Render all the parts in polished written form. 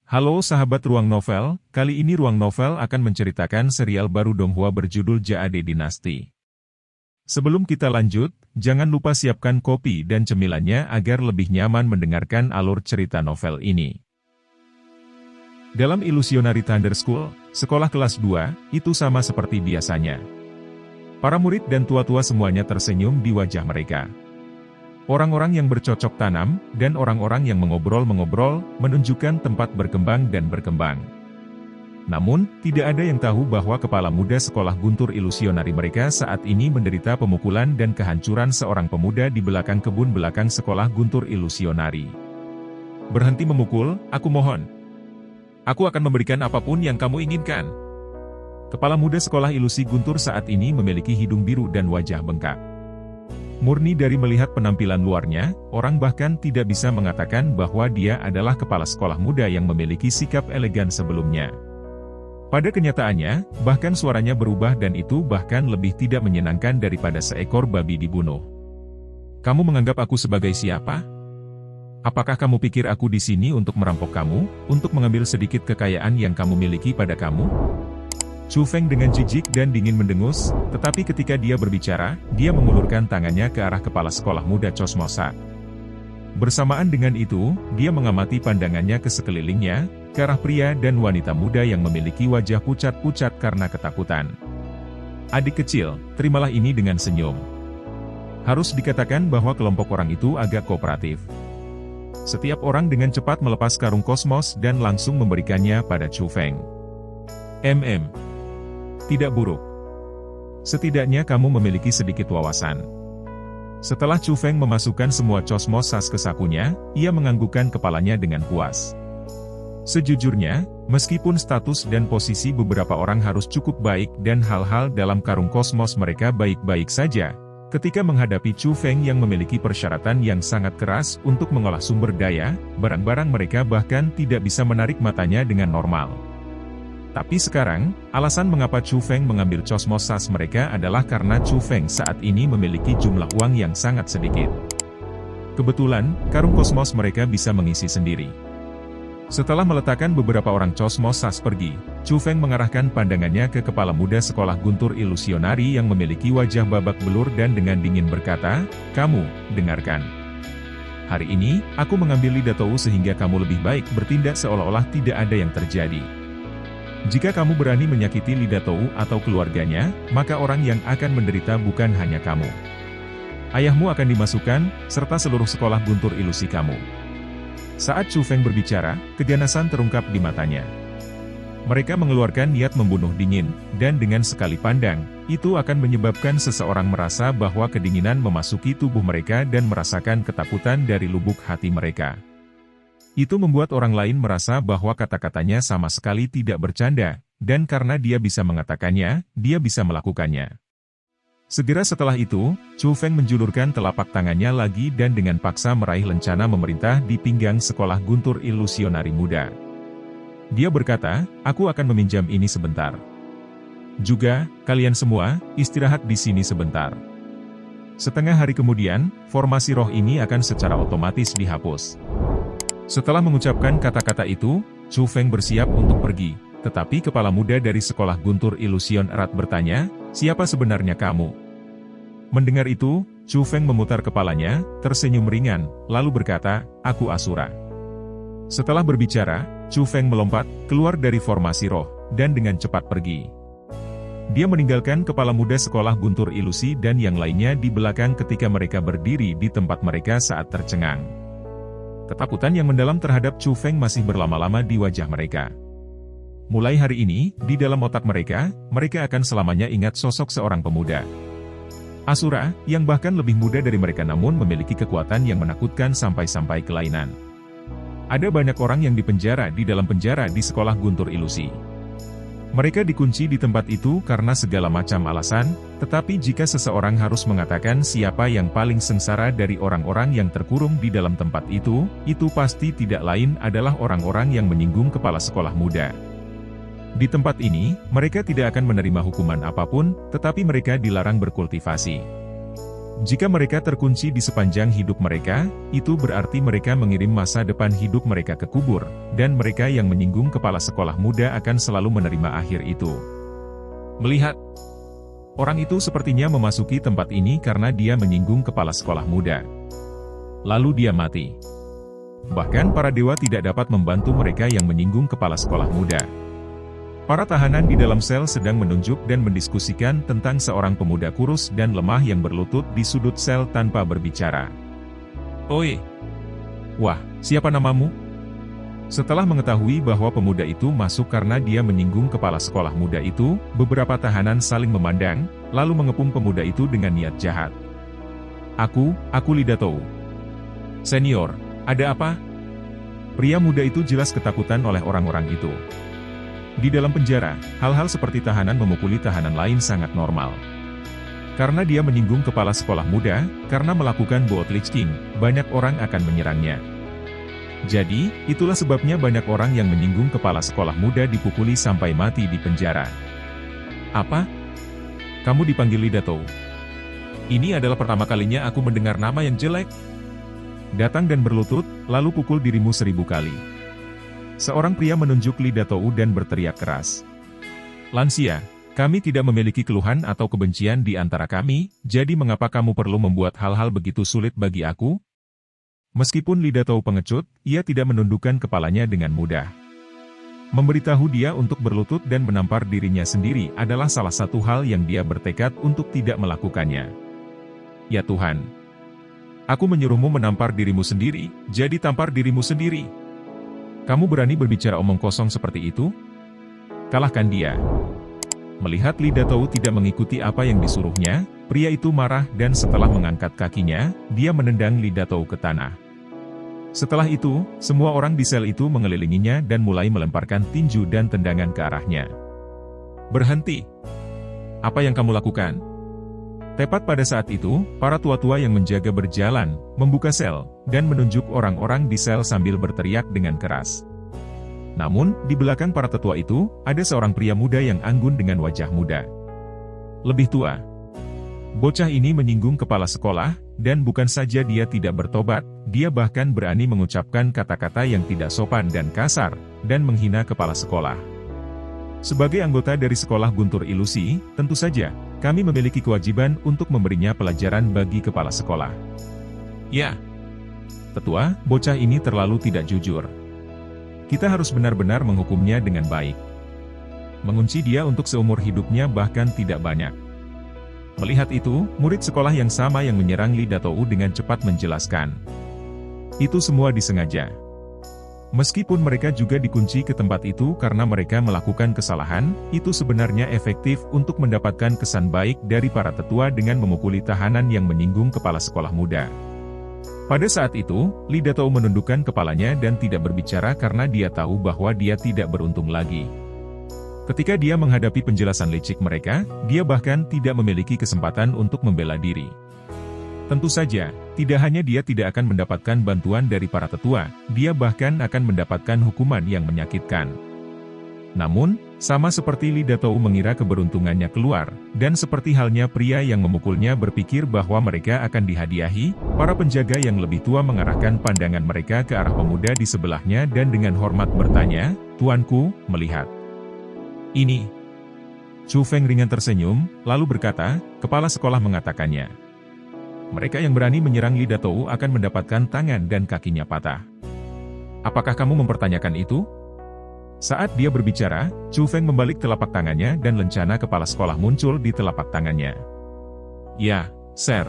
Halo sahabat Ruang Novel, kali ini Ruang Novel akan menceritakan serial baru Donghua berjudul Jade Dynasty. Sebelum kita lanjut, jangan lupa siapkan kopi dan cemilannya agar lebih nyaman mendengarkan alur cerita novel ini. Dalam Illusionary Thunder School, sekolah kelas 2, itu sama seperti biasanya. Para murid dan tua-tua semuanya tersenyum di wajah mereka. Orang-orang yang bercocok tanam, dan orang-orang yang mengobrol-mengobrol, menunjukkan tempat berkembang dan berkembang. Namun, tidak ada yang tahu bahwa kepala muda sekolah guntur ilusionari mereka saat ini menderita pemukulan dan kehancuran seorang pemuda di belakang kebun belakang sekolah guntur ilusionari. Berhenti memukul, aku mohon. Aku akan memberikan apapun yang kamu inginkan. Kepala muda sekolah ilusi guntur saat ini memiliki hidung biru dan wajah bengkak. Murni dari melihat penampilan luarnya, orang bahkan tidak bisa mengatakan bahwa dia adalah kepala sekolah muda yang memiliki sikap elegan sebelumnya. Pada kenyataannya, bahkan suaranya berubah dan itu bahkan lebih tidak menyenangkan daripada seekor babi dibunuh. Kamu menganggap aku sebagai siapa? Apakah kamu pikir aku di sini untuk merampok kamu, untuk mengambil sedikit kekayaan yang kamu miliki pada kamu? Chu Feng dengan jijik dan dingin mendengus, tetapi ketika dia berbicara, dia mengulurkan tangannya ke arah kepala sekolah muda Cosmosa. Bersamaan dengan itu, dia mengamati pandangannya ke sekelilingnya, ke arah pria dan wanita muda yang memiliki wajah pucat-pucat karena ketakutan. Adik kecil, terimalah ini dengan senyum. Harus dikatakan bahwa kelompok orang itu agak kooperatif. Setiap orang dengan cepat melepas karung kosmos dan langsung memberikannya pada Chu Feng. Tidak buruk. Setidaknya kamu memiliki sedikit wawasan. Setelah Chu Feng memasukkan semua cosmosas ke sakunya, ia menganggukkan kepalanya dengan puas. Sejujurnya, meskipun status dan posisi beberapa orang harus cukup baik dan hal-hal dalam karung kosmos mereka baik-baik saja, ketika menghadapi Chu Feng yang memiliki persyaratan yang sangat keras untuk mengolah sumber daya, barang-barang mereka bahkan tidak bisa menarik matanya dengan normal. Tapi sekarang, alasan mengapa Chu Feng mengambil cosmosas mereka adalah karena Chu Feng saat ini memiliki jumlah uang yang sangat sedikit. Kebetulan, karung kosmos mereka bisa mengisi sendiri. Setelah meletakkan beberapa orang cosmosas pergi, Chu Feng mengarahkan pandangannya ke kepala muda sekolah guntur ilusionari yang memiliki wajah babak belur dan dengan dingin berkata, "Kamu, dengarkan. Hari ini, aku mengambil lidah Tou sehingga kamu lebih baik bertindak seolah-olah tidak ada yang terjadi. Jika kamu berani menyakiti lidah Tou atau keluarganya, maka orang yang akan menderita bukan hanya kamu. Ayahmu akan dimasukkan, serta seluruh sekolah guntur ilusi kamu." Saat Chu Feng berbicara, keganasan terungkap di matanya. Mereka mengeluarkan niat membunuh dingin, dan dengan sekali pandang, itu akan menyebabkan seseorang merasa bahwa kedinginan memasuki tubuh mereka dan merasakan ketakutan dari lubuk hati mereka. Itu membuat orang lain merasa bahwa kata-katanya sama sekali tidak bercanda, dan karena dia bisa mengatakannya, dia bisa melakukannya. Segera setelah itu, Chu Feng menjulurkan telapak tangannya lagi dan dengan paksa meraih lencana memerintah di pinggang sekolah guntur ilusionari muda. Dia berkata, "Aku akan meminjam ini sebentar. Juga, kalian semua, istirahat di sini sebentar." Setengah hari kemudian, formasi roh ini akan secara otomatis dihapus. Setelah mengucapkan kata-kata itu, Chu Feng bersiap untuk pergi, tetapi kepala muda dari sekolah guntur ilusion erat bertanya, "Siapa sebenarnya kamu?" Mendengar itu, Chu Feng memutar kepalanya, tersenyum ringan, lalu berkata, "Aku Asura." Setelah berbicara, Chu Feng melompat, keluar dari formasi roh, dan dengan cepat pergi. Dia meninggalkan kepala muda sekolah guntur ilusi dan yang lainnya di belakang ketika mereka berdiri di tempat mereka saat tercengang. Ketakutan yang mendalam terhadap Chu Feng masih berlama-lama di wajah mereka. Mulai hari ini, di dalam otak mereka, mereka akan selamanya ingat sosok seorang pemuda Asura, yang bahkan lebih muda dari mereka namun memiliki kekuatan yang menakutkan sampai-sampai kelainan. Ada banyak orang yang dipenjara di dalam penjara di sekolah guntur ilusi. Mereka dikunci di tempat itu karena segala macam alasan, tetapi jika seseorang harus mengatakan siapa yang paling sengsara dari orang-orang yang terkurung di dalam tempat itu pasti tidak lain adalah orang-orang yang menyinggung kepala sekolah muda. Di tempat ini, mereka tidak akan menerima hukuman apapun, tetapi mereka dilarang berkultivasi. Jika mereka terkunci di sepanjang hidup mereka, itu berarti mereka mengirim masa depan hidup mereka ke kubur, dan mereka yang menyinggung kepala sekolah muda akan selalu menerima akhir itu. Melihat orang itu sepertinya memasuki tempat ini karena dia menyinggung kepala sekolah muda. Lalu dia mati. Bahkan para dewa tidak dapat membantu mereka yang menyinggung kepala sekolah muda. Para tahanan di dalam sel sedang menunjuk dan mendiskusikan tentang seorang pemuda kurus dan lemah yang berlutut di sudut sel tanpa berbicara. "Oi. Wah, siapa namamu?" Setelah mengetahui bahwa pemuda itu masuk karena dia menyinggung kepala sekolah muda itu, beberapa tahanan saling memandang, lalu mengepung pemuda itu dengan niat jahat. Aku Lidatou. Senior, ada apa?" Pria muda itu jelas ketakutan oleh orang-orang itu. Di dalam penjara, hal-hal seperti tahanan memukuli tahanan lain sangat normal. Karena dia menyinggung kepala sekolah muda, karena melakukan bootlichking, banyak orang akan menyerangnya. Jadi, itulah sebabnya banyak orang yang menyinggung kepala sekolah muda dipukuli sampai mati di penjara. "Apa? Kamu dipanggil Lidatou? Ini adalah pertama kalinya aku mendengar nama yang jelek. Datang dan berlutut, lalu pukul dirimu 1000 kali." Seorang pria menunjuk Lidatou dan berteriak keras. "Lansia, kami tidak memiliki keluhan atau kebencian di antara kami, jadi mengapa kamu perlu membuat hal-hal begitu sulit bagi aku?" Meskipun Lidatou pengecut, ia tidak menundukkan kepalanya dengan mudah. Memberitahu dia untuk berlutut dan menampar dirinya sendiri adalah salah satu hal yang dia bertekad untuk tidak melakukannya. "Ya Tuhan, aku menyuruhmu menampar dirimu sendiri, jadi tampar dirimu sendiri. Kamu berani berbicara omong kosong seperti itu? Kalahkan dia." Melihat Lidatou tidak mengikuti apa yang disuruhnya, pria itu marah dan setelah mengangkat kakinya, dia menendang Lidatou ke tanah. Setelah itu, semua orang di sel itu mengelilinginya dan mulai melemparkan tinju dan tendangan ke arahnya. "Berhenti! Apa yang kamu lakukan?" Tepat pada saat itu, para tua-tua yang menjaga berjalan, membuka sel, dan menunjuk orang-orang di sel sambil berteriak dengan keras. Namun, di belakang para tetua itu, ada seorang pria muda yang anggun dengan wajah muda. Lebih tua. Bocah ini menyinggung kepala sekolah, dan bukan saja dia tidak bertobat, dia bahkan berani mengucapkan kata-kata yang tidak sopan dan kasar, dan menghina kepala sekolah. Sebagai anggota dari sekolah Guntur Ilusi, tentu saja, kami memiliki kewajiban untuk memberinya pelajaran bagi kepala sekolah. Ya. Tetua, bocah ini terlalu tidak jujur. Kita harus benar-benar menghukumnya dengan baik. Mengunci dia untuk seumur hidupnya bahkan tidak banyak. Melihat itu, murid sekolah yang sama yang menyerang Lidatou dengan cepat menjelaskan. Itu semua disengaja. Meskipun mereka juga dikunci ke tempat itu karena mereka melakukan kesalahan, itu sebenarnya efektif untuk mendapatkan kesan baik dari para tetua dengan memukuli tahanan yang menyinggung kepala sekolah muda. Pada saat itu, Lidatou menundukkan kepalanya dan tidak berbicara karena dia tahu bahwa dia tidak beruntung lagi. Ketika dia menghadapi penjelasan licik mereka, dia bahkan tidak memiliki kesempatan untuk membela diri. Tentu saja, tidak hanya dia tidak akan mendapatkan bantuan dari para tetua, dia bahkan akan mendapatkan hukuman yang menyakitkan. Namun, sama seperti Lidatou mengira keberuntungannya keluar, dan seperti halnya pria yang memukulnya berpikir bahwa mereka akan dihadiahi, para penjaga yang lebih tua mengarahkan pandangan mereka ke arah pemuda di sebelahnya dan dengan hormat bertanya, "Tuanku, melihat ini?" Chu Feng ringan tersenyum, lalu berkata, "Kepala sekolah mengatakannya. Mereka yang berani menyerang Lidatou akan mendapatkan tangan dan kakinya patah. Apakah kamu mempertanyakan itu?" Saat dia berbicara, Chu Feng membalik telapak tangannya dan lencana kepala sekolah muncul di telapak tangannya. "Ya, Sir."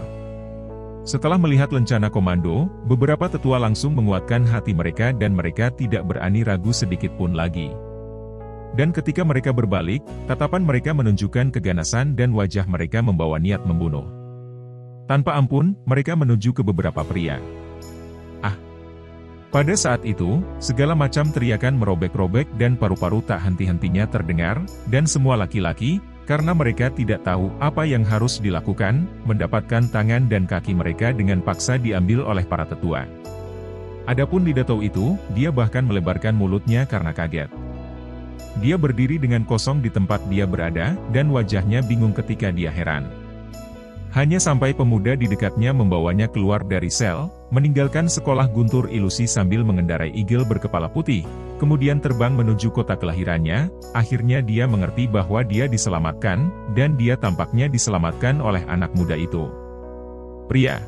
Setelah melihat lencana komando, beberapa tetua langsung menguatkan hati mereka dan mereka tidak berani ragu sedikit pun lagi. Dan ketika mereka berbalik, tatapan mereka menunjukkan keganasan dan wajah mereka membawa niat membunuh. Tanpa ampun, mereka menuju ke beberapa pria. Pada saat itu, segala macam teriakan merobek-robek dan paru-paru tak henti-hentinya terdengar, dan semua laki-laki, karena mereka tidak tahu apa yang harus dilakukan, mendapatkan tangan dan kaki mereka dengan paksa diambil oleh para tetua. Adapun Lidatou itu, dia bahkan melebarkan mulutnya karena kaget. Dia berdiri dengan kosong di tempat dia berada, dan wajahnya bingung ketika dia heran. Hanya sampai pemuda di dekatnya membawanya keluar dari sel, meninggalkan sekolah guntur ilusi sambil mengendarai Eagle berkepala putih, kemudian terbang menuju kota kelahirannya. Akhirnya dia mengerti bahwa dia diselamatkan, dan dia tampaknya diselamatkan oleh anak muda itu. Pria